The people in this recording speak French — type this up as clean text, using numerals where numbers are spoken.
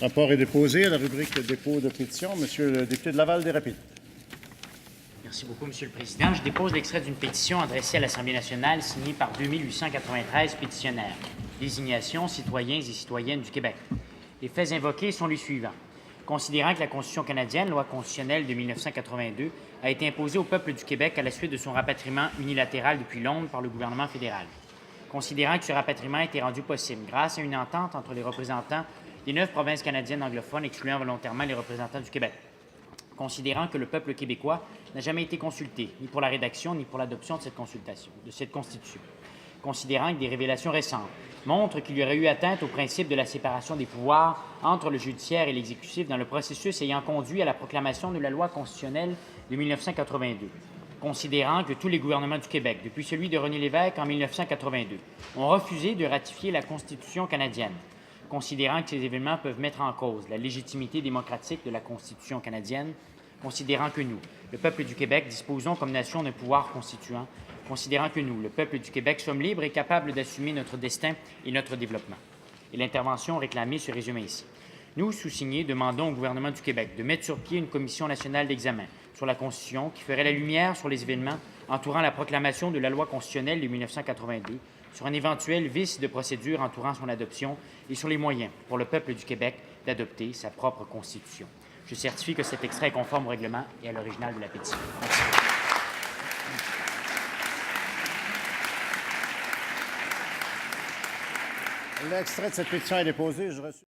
Rapport est déposé à la rubrique dépôt de pétition. Monsieur le député de Laval-des-Rapides. Merci beaucoup, Monsieur le Président. Je dépose l'extrait d'une pétition adressée à l'Assemblée nationale signée par 2893 pétitionnaires. Désignation citoyens et citoyennes du Québec. Les faits invoqués sont les suivants. Considérant que la Constitution canadienne, loi constitutionnelle de 1982, a été imposée au peuple du Québec à la suite de son rapatriement unilatéral depuis Londres par le gouvernement fédéral. Considérant que ce rapatriement a été rendu possible grâce à une entente entre les représentants des 9 provinces canadiennes anglophones, excluant volontairement les représentants du Québec. Considérant que le peuple québécois n'a jamais été consulté, ni pour la rédaction, ni pour l'adoption de cette Constitution. Considérant que des révélations récentes montrent qu'il y aurait eu atteinte au principe de la séparation des pouvoirs entre le judiciaire et l'exécutif dans le processus ayant conduit à la proclamation de la loi constitutionnelle de 1982. Considérant que tous les gouvernements du Québec, depuis celui de René Lévesque en 1982, ont refusé de ratifier la Constitution canadienne. Considérant que ces événements peuvent mettre en cause la légitimité démocratique de la Constitution canadienne, considérant que nous, le peuple du Québec, disposons comme nation d'un pouvoir constituant, considérant que nous, le peuple du Québec, sommes libres et capables d'assumer notre destin et notre développement. Et l'intervention réclamée se résume ainsi. Nous, sous-signés, demandons au gouvernement du Québec de mettre sur pied une commission nationale d'examen sur la Constitution qui ferait la lumière sur les événements entourant la proclamation de la loi constitutionnelle de 1982, sur un éventuel vice de procédure entourant son adoption et sur les moyens pour le peuple du Québec d'adopter sa propre Constitution. Je certifie que cet extrait est conforme au règlement et à l'original de la pétition. Merci. L'extrait de cette pétition est déposé.